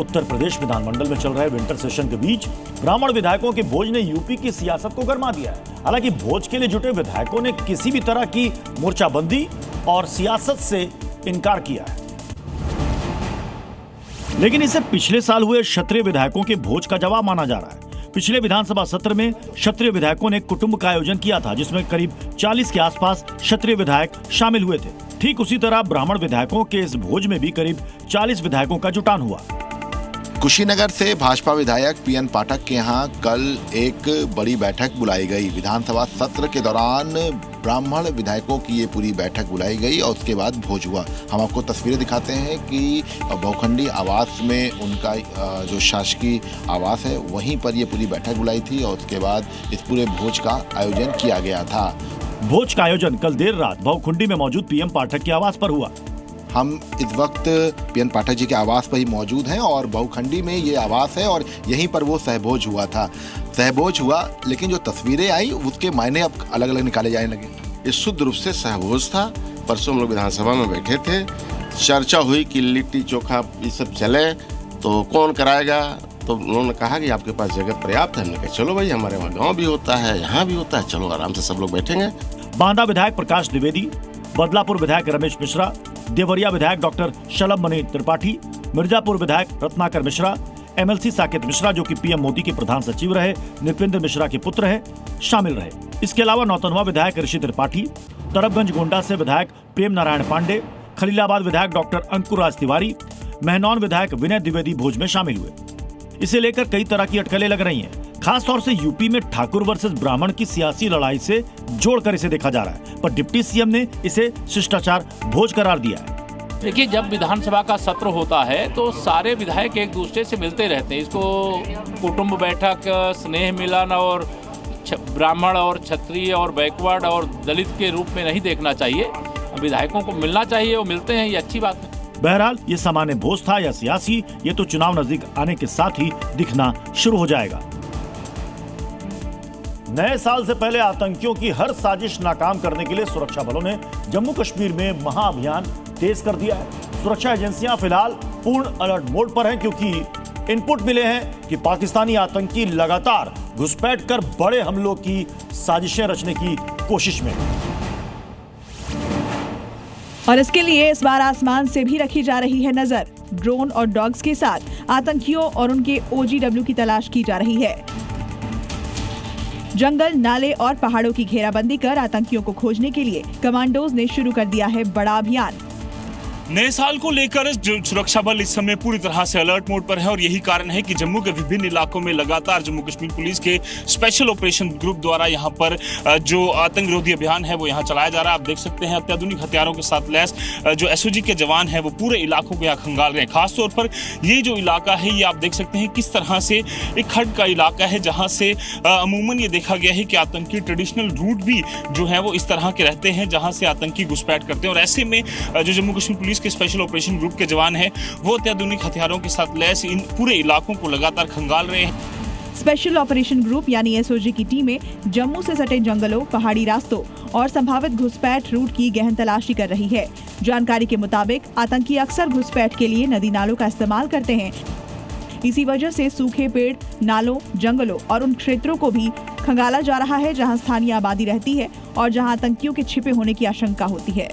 उत्तर प्रदेश विधानमंडल में चल रहे विंटर सेशन के बीच ब्राह्मण विधायकों के भोज ने यूपी की सियासत को गरमा दिया है। हालांकि भोज के लिए जुटे विधायकों ने किसी भी तरह की मोर्चाबंदी और सियासत से इनकार किया है, लेकिन इसे पिछले साल हुए क्षत्रिय विधायकों के भोज का जवाब माना जा रहा है। पिछले विधानसभा सत्र में क्षत्रिय विधायकों ने कुटुंब का आयोजन किया था, जिसमें करीब 40 के आसपास क्षत्रिय विधायक शामिल हुए थे। ठीक उसी तरह ब्राह्मण विधायकों के इस भोज में भी करीब 40 विधायकों का जुटान हुआ। कुशीनगर से भाजपा विधायक पीएन पाठक के यहाँ कल एक बड़ी बैठक बुलाई गई। विधानसभा सत्र के दौरान ब्राह्मण विधायकों की ये पूरी बैठक बुलाई गई और उसके बाद भोज हुआ। हम आपको तस्वीरें दिखाते हैं कि बहुखंडी आवास में उनका जो शासकीय आवास है वहीं पर ये पूरी बैठक बुलाई थी और उसके बाद इस पूरे भोज का आयोजन किया गया था। भोज का आयोजन कल देर रात बहुखुंडी में मौजूद पीएम पाठक के आवास पर हुआ। हम इस वक्त पीएन पाठक जी के आवास पर ही मौजूद हैं और बहुखंडी में ये आवास है और यहीं पर वो सहभोज हुआ था। सहभोज हुआ, लेकिन जो तस्वीरें आई उसके मायने अब अलग अलग निकाले जाने लगे। ये शुद्ध रूप से सहभोज था। परसों हम लोग विधानसभा में बैठे थे, चर्चा हुई कि लिट्टी चोखा ये सब चले तो कौन कराएगा, तो उन्होंने कहा कि आपके पास जगह पर्याप्त है। हमने कहा चलो भाई, हमारे वहाँ गाँव भी होता है, यहाँ भी होता है, चलो आराम से सब लोग बैठेंगे। बांदा विधायक प्रकाश द्विवेदी, बदलापुर विधायक रमेश मिश्रा, देवरिया विधायक डॉक्टर शलभ मणि त्रिपाठी, मिर्जापुर विधायक रत्नाकर मिश्रा, एमएलसी साकेत मिश्रा जो कि पीएम मोदी के प्रधान सचिव रहे, नृपेंद्र मिश्रा के पुत्र हैं, शामिल रहे। इसके अलावा नौतनवा विधायक ऋषि त्रिपाठी, तरबगंज गोंडा से विधायक प्रेम नारायण पांडे, खलीलाबाद विधायक डॉक्टर अंकुर राज तिवारी, महनौन विधायक विनय द्विवेदी भोज में शामिल हुए। इसे लेकर कई तरह की अटकलें लग रही हैं। खासतौर से यूपी में ठाकुर वर्सेस ब्राह्मण की सियासी लड़ाई से जोड़कर इसे देखा जा रहा है, पर डिप्टी सीएम ने इसे शिष्टाचार भोज करार दिया है। देखिए, जब विधानसभा का सत्र होता है तो सारे विधायक एक दूसरे से मिलते रहते हैं। इसको कुटुंब बैठक, स्नेह मिलन और ब्राह्मण और क्षत्रिय और बैकवर्ड और दलित के रूप में नहीं देखना चाहिए। विधायकों को मिलना चाहिए, वो मिलते हैं, ये अच्छी बात है। बहरहाल ये सामान्य भोज था या सियासी, ये तो चुनाव नजदीक आने के साथ ही दिखना शुरू हो जाएगा। नए साल से पहले आतंकियों की हर साजिश नाकाम करने के लिए सुरक्षा बलों ने जम्मू कश्मीर में महाअभियान तेज कर दिया है। सुरक्षा एजेंसियां फिलहाल पूर्ण अलर्ट मोड पर हैं, क्योंकि इनपुट मिले हैं कि पाकिस्तानी आतंकी लगातार घुसपैठ कर बड़े हमलों की साजिशें रचने की कोशिश में हैं। और इसके लिए इस बार आसमान से भी रखी जा रही है नजर। ड्रोन और डॉग्स के साथ आतंकियों और उनके OGW की तलाश की जा रही है। जंगल, नाले और पहाड़ों की घेराबंदी कर आतंकियों को खोजने के लिए कमांडोज ने शुरू कर दिया है बड़ा अभियान। नए साल को लेकर सुरक्षा बल इस समय पूरी तरह से अलर्ट मोड पर है और यही कारण है कि जम्मू के विभिन्न इलाकों में लगातार जम्मू कश्मीर पुलिस के स्पेशल ऑपरेशन ग्रुप द्वारा यहां पर जो आतंक विरोधी अभियान है वो यहां चलाया जा रहा है। आप देख सकते हैं अत्याधुनिक हथियारों के साथ लैस जो SOG के जवान हैं वो पूरे इलाकों को यहाँ खंगाल रहे हैं। खासतौर पर ये जो इलाका है ये आप देख सकते हैं किस तरह से एक खड्ड का इलाका है, जहाँ से अमूमन ये देखा गया है कि आतंकी ट्रेडिशनल रूट भी जो है वो इस तरह के रहते हैं जहाँ से आतंकी घुसपैठ करते हैं। और ऐसे में जो जम्मू कश्मीर पुलिस के स्पेशल ऑपरेशन ग्रुप के जवान हैं वो अत्याधुनिक हथियारों के साथ लैस इन पूरे इलाकों को लगातार खंगाल रहे हैं। स्पेशल ऑपरेशन ग्रुप यानी SOG की टीमें जम्मू से सटे जंगलों, पहाड़ी रास्तों और संभावित घुसपैठ रूट की गहन तलाशी कर रही है। जानकारी के मुताबिक आतंकी अक्सर घुसपैठ के लिए नदी नालों का इस्तेमाल करते हैं। इसी वजह से सूखे पेड़, नालों, जंगलों और उन क्षेत्रों को भी खंगाला जा रहा है जहां स्थानीय आबादी रहती है और जहां आतंकियों के छिपे होने की आशंका होती है।